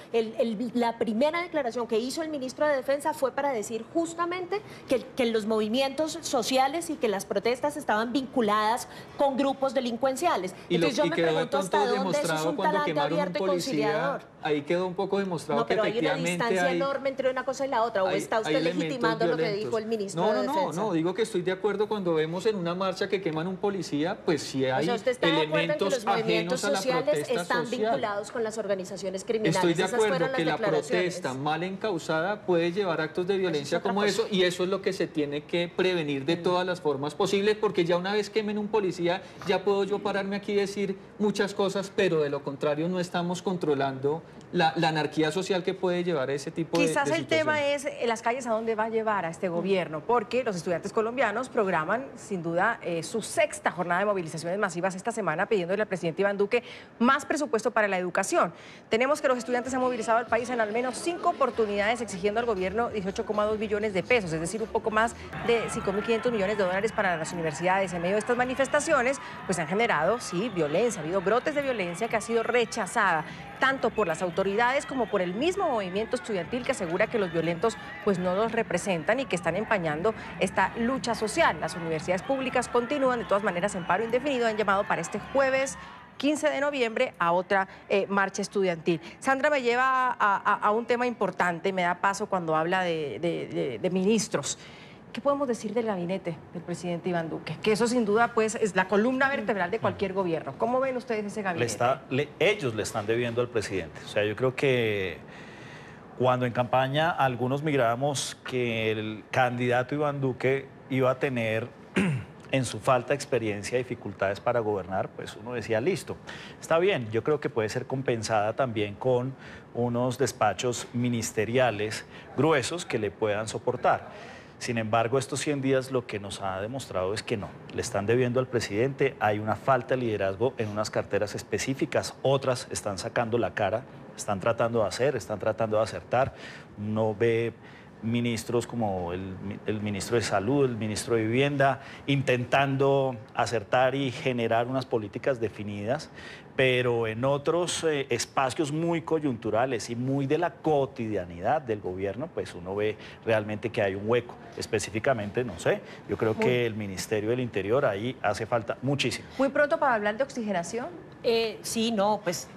La primera declaración que hizo el ministro de Defensa fue para decir justamente que los movimientos sociales y que las protestas estaban vinculadas con grupos delincuenciales. Entonces yo me pregunto hasta dónde eso es un talante abierto y conciliador. Ahí quedó un poco demostrado No, pero que hay una efectivamente distancia enorme entre una cosa y la otra. ¿O está usted legitimando lo que dijo el ministro de Defensa? No, digo que estoy de acuerdo cuando vemos en una marcha que queman un policía, pues sí hay ¿usted está de acuerdo en que los movimientos ajenos a la sociales protesta están social. vinculados con las organizaciones criminales? Estoy de Esas acuerdo fueron las que la declaraciones. protesta mal encausada puede llevar actos de violencia como eso, y eso es lo que se tiene que prevenir de todas las formas posibles, porque ya una vez quemen un policía, ya puedo yo pararme aquí y decir muchas cosas, pero de lo contrario no estamos controlando la anarquía social que puede llevar a ese tipo de Quizás el situaciones. tema es en las calles a dónde va a llevar a este gobierno, porque los estudiantes colombianos programan sin duda su sexta jornada de movilizaciones masivas esta semana, pidiéndole al presidente Iván Duque más presupuesto para la educación. Tenemos que los estudiantes han movilizado al país en al menos 5 oportunidades, exigiendo al gobierno 18,2 billones de pesos, es decir, un poco más de 5.500 millones de dólares para las universidades. En medio de estas manifestaciones, pues han generado, sí, violencia, ha habido brotes de violencia que ha sido rechazada tanto por las autoridades como por el mismo movimiento estudiantil, que asegura que los violentos pues no los representan y que están empañando esta lucha social. Las universidades públicas continúan de todas maneras en paro indefinido, han llamado para este jueves 15 de noviembre a otra marcha estudiantil. Sandra me lleva a un tema importante, me da paso cuando habla de ministros. ¿Qué podemos decir del gabinete del presidente Iván Duque? Que eso sin duda pues es la columna vertebral de cualquier gobierno. ¿Cómo ven ustedes ese gabinete? Ellos le están debiendo al presidente. O sea, yo creo que cuando en campaña algunos mirábamos que el candidato Iván Duque iba a tener en su falta de experiencia dificultades para gobernar, pues uno decía, listo, está bien. Yo creo que puede ser compensada también con unos despachos ministeriales gruesos que le puedan soportar. Sin embargo, estos 100 días lo que nos ha demostrado es que no, le están debiendo al presidente, hay una falta de liderazgo en unas carteras específicas, otras están sacando la cara, están tratando de hacer, están tratando de acertar. Uno ve ministros como el ministro de Salud, el ministro de Vivienda, intentando acertar y generar unas políticas definidas, pero en otros espacios muy coyunturales y muy de la cotidianidad del gobierno, pues uno ve realmente que hay un hueco. Específicamente, no sé, yo creo que el Ministerio del Interior ahí hace falta muchísimo. ¿Muy pronto para hablar de oxigenación? Sí, no, pues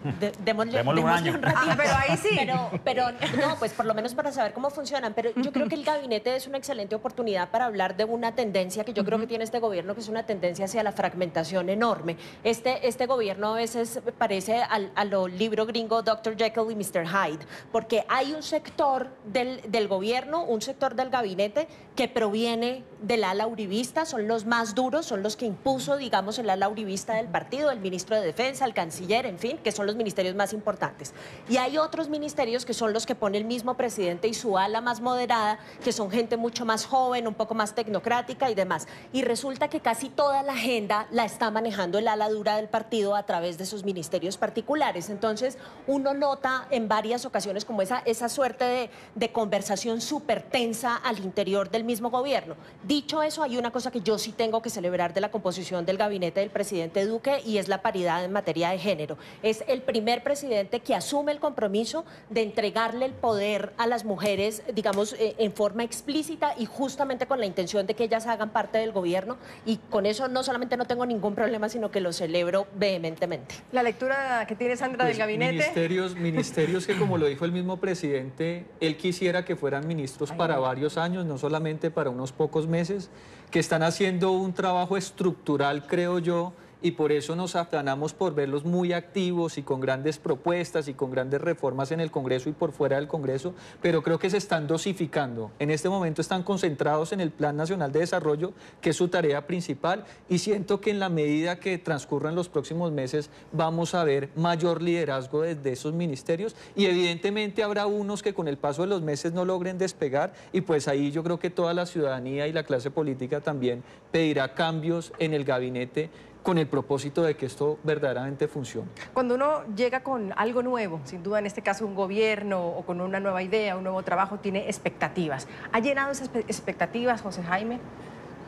démosle un año. ratito. Pero ahí sí. Pero no, pues por lo menos para saber cómo funcionan. Pero yo creo que el gabinete es una excelente oportunidad para hablar de una tendencia que yo creo que tiene este gobierno, que es una tendencia hacia la fragmentación enorme. Este gobierno a veces parece a lo libro gringo Dr. Jekyll y Mr. Hyde, porque hay un sector del gobierno, un sector del gabinete que proviene del ala uribista, son los más duros, son los que impuso, digamos, el ala uribista del partido, el ministro de Defensa, el canciller, en fin, que son los ministerios más importantes. Y hay otros ministerios que son los que pone el mismo presidente y su ala más moderada, que son gente mucho más joven, un poco más tecnocrática y demás. Y resulta que casi toda la agenda la está manejando el ala dura del partido a través de sus ministerios particulares. Entonces, uno nota en varias ocasiones como esa suerte de conversación súper tensa al interior del mismo gobierno. Dicho eso, hay una cosa que yo sí tengo que celebrar de la composición del gabinete del presidente Duque, y es la paridad en materia de género. Es el primer presidente que asume el compromiso de entregarle el poder a las mujeres, digamos, en forma explícita y justamente con la intención de que ellas hagan parte del gobierno, y con eso no solamente no tengo ningún problema, sino que lo celebro vehementemente. La lectura que tiene Sandra del gabinete. Ministerios que, como lo dijo el mismo presidente, él quisiera que fueran ministros para varios años, no solamente para unos pocos meses, que están haciendo un trabajo estructural, creo yo, y por eso nos afanamos por verlos muy activos y con grandes propuestas y con grandes reformas en el Congreso y por fuera del Congreso, pero creo que se están dosificando. En este momento están concentrados en el Plan Nacional de Desarrollo, que es su tarea principal, y siento que en la medida que transcurran los próximos meses vamos a ver mayor liderazgo desde esos ministerios, y evidentemente habrá unos que con el paso de los meses no logren despegar, y pues ahí yo creo que toda la ciudadanía y la clase política también pedirá cambios en el gabinete con el propósito de que esto verdaderamente funcione. Cuando uno llega con algo nuevo, sin duda en este caso un gobierno o con una nueva idea, un nuevo trabajo, tiene expectativas. ¿Ha llenado esas expectativas, José Jaime?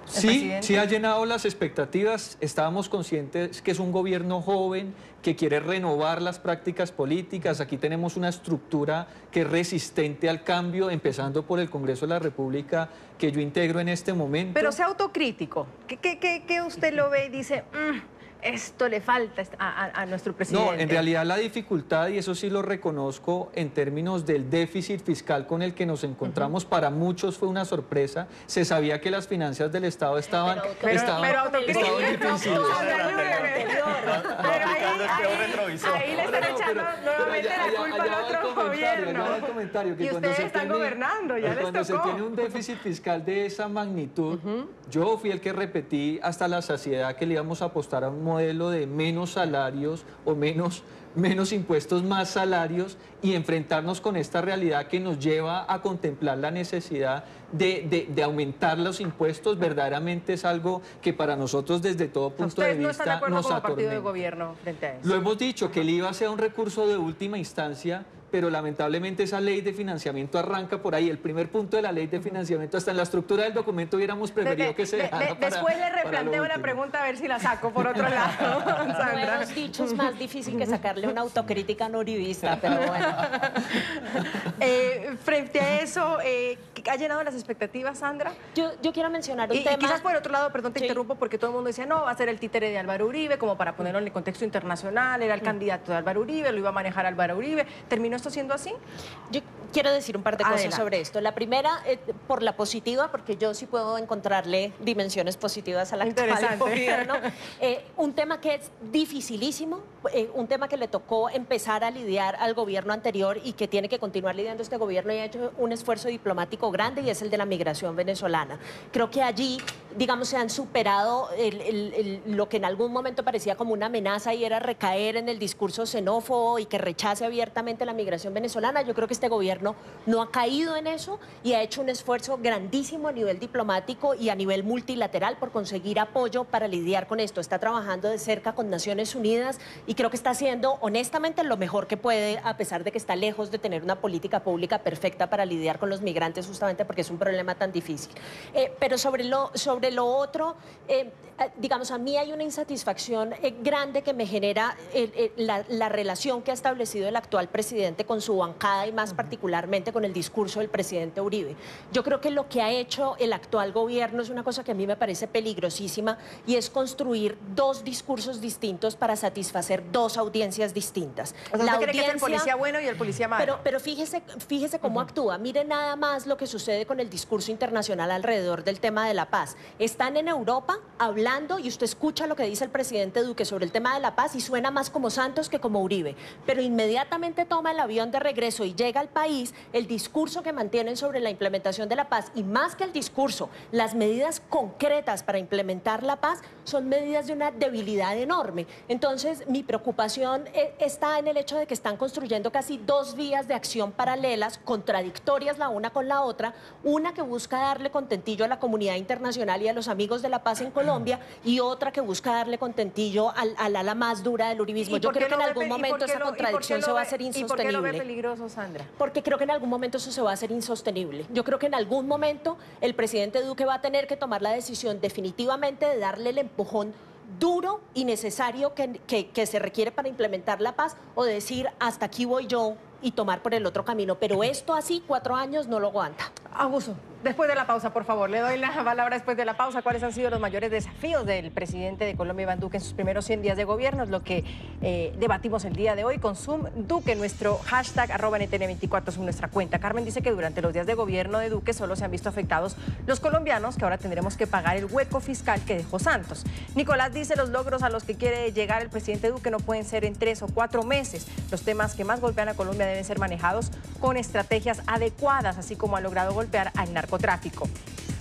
Sí ha llenado las expectativas. Estábamos conscientes que es un gobierno joven que quiere renovar las prácticas políticas. Aquí tenemos una estructura que es resistente al cambio, empezando por el Congreso de la República, que yo integro en este momento. Pero sea autocrítico. ¿Qué usted lo ve y dice, esto le falta a nuestro presidente? No, en realidad la dificultad, y eso sí lo reconozco, en términos del déficit fiscal con el que nos encontramos, para muchos fue una sorpresa. Se sabía que las finanzas del Estado estaban difíciles. Ahí le están echando nuevamente la culpa al otro gobierno. Y ustedes están gobernando, ya les tocó. Cuando se tiene un déficit fiscal de esa magnitud, yo fui el que repetí hasta la saciedad que le íbamos a apostar a un modelo de menos salarios o menos impuestos, más salarios, y enfrentarnos con esta realidad que nos lleva a contemplar la necesidad de aumentar los impuestos. Verdaderamente es algo que para nosotros desde todo punto de vista no están de acuerdo nos como partido de atormenta. gobierno frente a eso. Lo hemos dicho, que el IVA sea un recurso de última instancia, pero lamentablemente esa ley de financiamiento arranca por ahí. El primer punto de la ley de financiamiento, hasta en la estructura del documento hubiéramos preferido que se dejara Después le replanteo la pregunta a ver si la saco por otro lado, Sandra. Nuevos dichos, más difícil que sacarle una autocrítica no uribista, pero bueno. Frente a eso, ¿ha llenado las expectativas, Sandra? Yo quiero mencionar un tema... Y quizás por otro lado, perdón, te interrumpo, porque todo el mundo decía, no, va a ser el títere de Álvaro Uribe, como para ponerlo en el contexto internacional, era el candidato de Álvaro Uribe, lo iba a manejar Álvaro Uribe. ¿Terminó esto siendo así? Yo quiero decir un par de cosas sobre esto. La primera, por la positiva, porque yo sí puedo encontrarle dimensiones positivas al actual gobierno. Un tema que es dificilísimo, un tema que le tocó empezar a lidiar al gobierno anterior y que tiene que continuar lidiando este gobierno, y ha hecho un esfuerzo diplomático grande, y es el de la migración venezolana. Creo que allí, digamos, se han superado lo que en algún momento parecía como una amenaza, y era recaer en el discurso xenófobo y que rechace abiertamente la migración venezolana. Yo creo que este gobierno no ha caído en eso y ha hecho un esfuerzo grandísimo a nivel diplomático y a nivel multilateral por conseguir apoyo para lidiar con esto. Está trabajando de cerca con Naciones Unidas y creo que está haciendo honestamente lo mejor que puede, a pesar de que está lejos de tener una política pública perfecta para lidiar con los migrantes, justamente porque es un problema tan difícil. Pero sobre lo otro, digamos, a mí hay una insatisfacción grande que me genera la relación que ha establecido el actual presidente con su bancada y más particularmente con el discurso del presidente Uribe. Yo creo que lo que ha hecho el actual gobierno es una cosa que a mí me parece peligrosísima, y es construir dos discursos distintos para satisfacer dos audiencias distintas. O sea, ¿usted cree que es el policía bueno y el policía malo? Pero fíjese cómo actúa. Mire nada más lo que sucede con el discurso internacional alrededor del tema de la paz. Están en Europa hablando y usted escucha lo que dice el presidente Duque sobre el tema de la paz y suena más como Santos que como Uribe. Pero inmediatamente toma el avión de regreso y llega al país, el discurso que mantienen sobre la implementación de la paz, y más que el discurso, las medidas concretas para implementar la paz, son medidas de una debilidad enorme. Entonces, mi preocupación está en el hecho de que están construyendo casi dos vías de acción paralelas, contradictorias la una con la otra, una que busca darle contentillo a la comunidad internacional y a los amigos de la paz en Colombia, y otra que busca darle contentillo al ala más dura del uribismo. Yo creo que en algún momento esa contradicción se va a hacer insostenible. ¿Y por qué lo ve peligroso, Sandra? Porque creo que en algún momento eso se va a hacer insostenible. Yo creo que en algún momento el presidente Duque va a tener que tomar la decisión definitivamente de darle el empujón duro y necesario que se requiere para implementar la paz, o decir hasta aquí voy yo y tomar por el otro camino. Pero esto así, 4 años, no lo aguanta. Augusto, después de la pausa, por favor, le doy la palabra después de la pausa. ¿Cuáles han sido los mayores desafíos del presidente de Colombia, Iván Duque, en sus primeros 100 días de gobierno? Es lo que debatimos el día de hoy con Zoom Duque, nuestro hashtag @NTN24 es nuestra cuenta. Carmen dice que durante los días de gobierno de Duque solo se han visto afectados los colombianos, que ahora tendremos que pagar el hueco fiscal que dejó Santos. Nicolás dice los logros a los que quiere llegar el presidente Duque no pueden ser en 3 o 4 meses. Los temas que más golpean a Colombia deben ser manejados con estrategias adecuadas, así como ha logrado golpear al narcotráfico.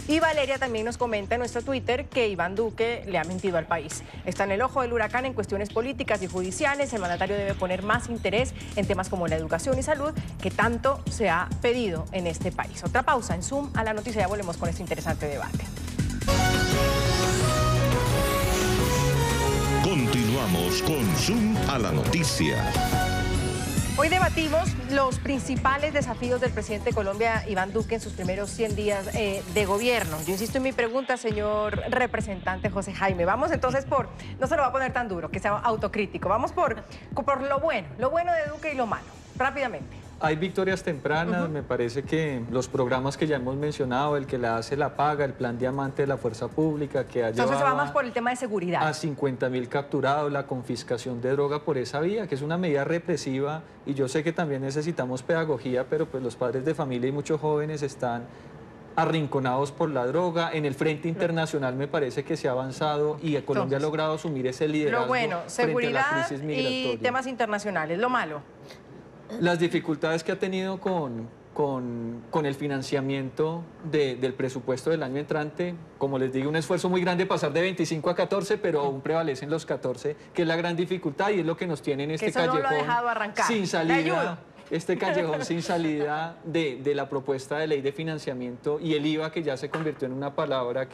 Y Valeria también nos comenta en nuestro Twitter que Iván Duque le ha mentido al país. Está en el ojo del huracán en cuestiones políticas y judiciales. El mandatario debe poner más interés en temas como la educación y salud, que tanto se ha pedido en este país. Otra pausa en Zoom a la noticia, ya volvemos con este interesante debate. Continuamos con Zoom a la noticia. Hoy debatimos los principales desafíos del presidente de Colombia, Iván Duque, en sus primeros 100 días de gobierno. Yo insisto en mi pregunta, señor representante José Jaime. Vamos entonces por, no se lo va a poner tan duro, que sea autocrítico. Vamos por lo bueno de Duque y lo malo, rápidamente. Hay victorias tempranas, me parece que los programas que ya hemos mencionado, el que la hace la paga, el plan diamante de la fuerza pública, que ha Entonces llevado se va más por el tema de seguridad. a 50.000 capturados, la confiscación de droga por esa vía, que es una medida represiva, y yo sé que también necesitamos pedagogía, pero pues los padres de familia y muchos jóvenes están arrinconados por la droga. En el frente internacional me parece que se ha avanzado y Colombia ha logrado asumir ese liderazgo. Lo bueno, seguridad frente a la crisis migratoria. y temas internacionales. Lo malo. Las dificultades que ha tenido con el financiamiento del presupuesto del año entrante, como les digo, un esfuerzo muy grande pasar de 25 a 14, pero aún prevalecen los 14, que es la gran dificultad y es lo que nos tiene en este callejón no lo ha dejado arrancar. sin salida. Este callejón sin salida de la propuesta de ley de financiamiento y el IVA, que ya se convirtió en una palabra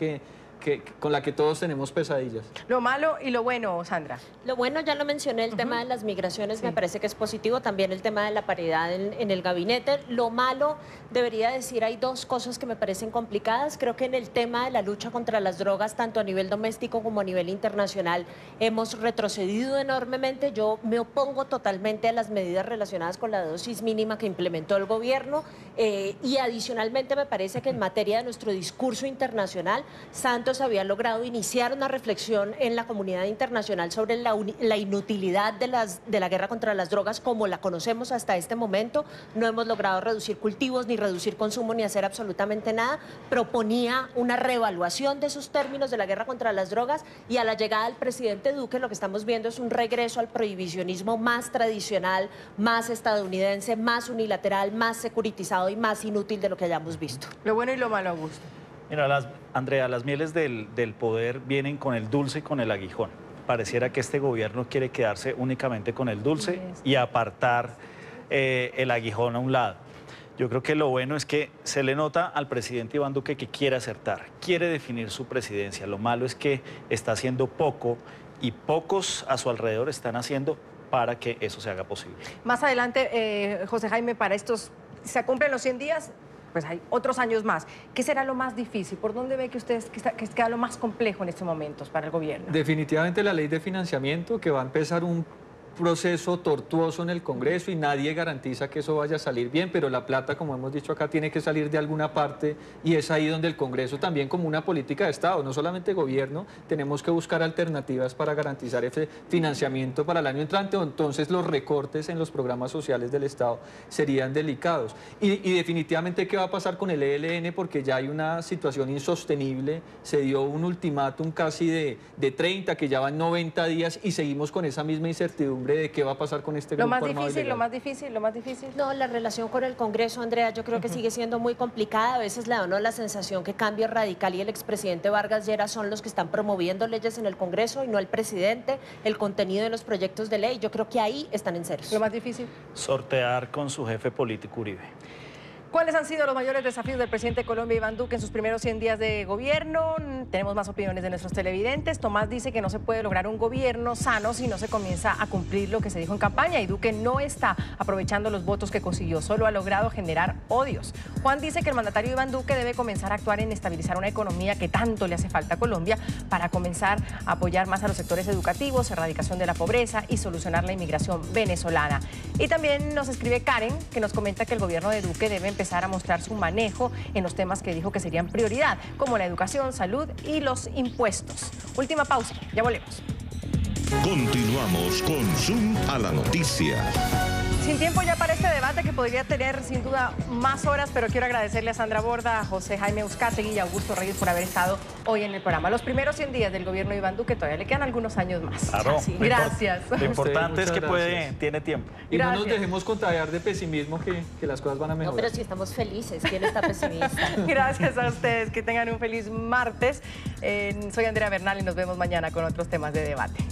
con la que todos tenemos pesadillas. Lo malo y lo bueno, Sandra. Lo bueno ya lo mencioné, el tema de las migraciones me parece que es positivo, también el tema de la paridad en el gabinete. Lo malo, debería decir, hay dos cosas que me parecen complicadas. Creo que en el tema de la lucha contra las drogas, tanto a nivel doméstico como a nivel internacional, hemos retrocedido enormemente. Yo me opongo totalmente a las medidas relacionadas con la dosis mínima que implementó el gobierno y adicionalmente me parece que en materia de nuestro discurso internacional, Santos había logrado iniciar una reflexión en la comunidad internacional sobre la inutilidad de la guerra contra las drogas como la conocemos hasta este momento. No hemos logrado reducir cultivos, ni reducir consumo, ni hacer absolutamente nada. Proponía una reevaluación de esos términos de la guerra contra las drogas y a la llegada del presidente Duque lo que estamos viendo es un regreso al prohibicionismo más tradicional, más estadounidense, más unilateral, más securitizado y más inútil de lo que hayamos visto. Lo bueno y lo malo, Augusto. Mira, Andrea, las mieles del poder vienen con el dulce y con el aguijón. Pareciera que este gobierno quiere quedarse únicamente con el dulce y apartar el aguijón a un lado. Yo creo que lo bueno es que se le nota al presidente Iván Duque que quiere acertar, quiere definir su presidencia. Lo malo es que está haciendo poco y pocos a su alrededor están haciendo para que eso se haga posible. Más adelante, José Jaime, para estos, se cumplen los 100 días, pues hay otros años más. ¿Qué será lo más difícil? ¿Por dónde ve que ustedes que queda lo más complejo en estos momentos para el gobierno? Definitivamente la ley de financiamiento, que va a empezar un proceso tortuoso en el Congreso y nadie garantiza que eso vaya a salir bien, pero la plata, como hemos dicho acá, tiene que salir de alguna parte y es ahí donde el Congreso también, como una política de Estado, no solamente gobierno, tenemos que buscar alternativas para garantizar ese financiamiento para el año entrante, o entonces los recortes en los programas sociales del Estado serían delicados. Y definitivamente, ¿qué va a pasar con el ELN? Porque ya hay una situación insostenible, se dio un ultimátum casi de 30, que ya van 90 días y seguimos con esa misma incertidumbre de qué va a pasar con este grupo armado ilegal. Lo más difícil. No, la relación con el Congreso, Andrea, yo creo que sigue siendo muy complicada. A veces le da uno la sensación que Cambio Radical y el expresidente Vargas Lleras son los que están promoviendo leyes en el Congreso y no el presidente, el contenido de los proyectos de ley. Yo creo que ahí están en ceros. Lo más difícil. Sortear con su jefe político Uribe. ¿Cuáles han sido los mayores desafíos del presidente de Colombia, Iván Duque, en sus primeros 100 días de gobierno? Tenemos más opiniones de nuestros televidentes. Tomás dice que no se puede lograr un gobierno sano si no se comienza a cumplir lo que se dijo en campaña, y Duque no está aprovechando los votos que consiguió, solo ha logrado generar odios. Juan dice que el mandatario Iván Duque debe comenzar a actuar en estabilizar una economía que tanto le hace falta a Colombia para comenzar a apoyar más a los sectores educativos, erradicación de la pobreza y solucionar la inmigración venezolana. Y también nos escribe Karen, que nos comenta que el gobierno de Duque debe empezar a mostrar su manejo en los temas que dijo que serían prioridad, como la educación, salud y los impuestos. Última pausa, ya volvemos. Continuamos con Zoom a la noticia. Sin tiempo ya para este debate, que podría tener sin duda más horas, pero quiero agradecerle a Sandra Borda, a José Jaime Uzcategui y a Augusto Reyes por haber estado hoy en el programa. Los primeros 100 días del gobierno de Iván Duque todavía le quedan algunos años más. Claro. Gracias. Lo importante es que tiene tiempo. Y no nos dejemos contagiar de pesimismo, que las cosas van a mejorar. No, pero si estamos felices, ¿quién está pesimista? Gracias a ustedes, que tengan un feliz martes. Soy Andrea Bernal y nos vemos mañana con otros temas de debate.